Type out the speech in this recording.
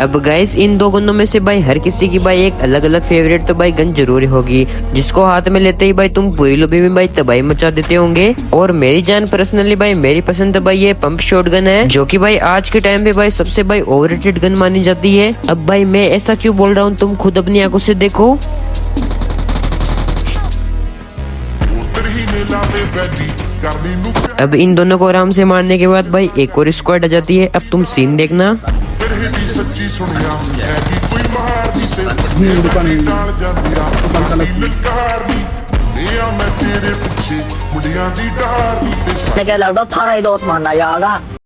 अब guys in दो गनों में से भाई हर किसी की भाई एक अलग अलग फेवरेट तो भाई गन जरूरी होगी, जिसको हाथ में लेते ही भाई तुम पूरी लॉबी में भाई तबाही मचा देते होंगे। और मेरी जान पर्सनली भाई मेरी पसंद भाई ये पंप शॉटगन है, जो कि भाई आज के टाइम पे भाई सबसे भाई ओवररेटेड गन मानी जाती है। अब भाई मैं ऐसा क्यों बोल रहा हूँ तुम खुद अपनी आंखों से देखो। अब इन दोनों को आराम से मारने के बाद भाई एक और स्क्वाड आ जाती है। अब तुम सीन देखना। मैं क्या लौटा थारा ही दोस्त मारना यार।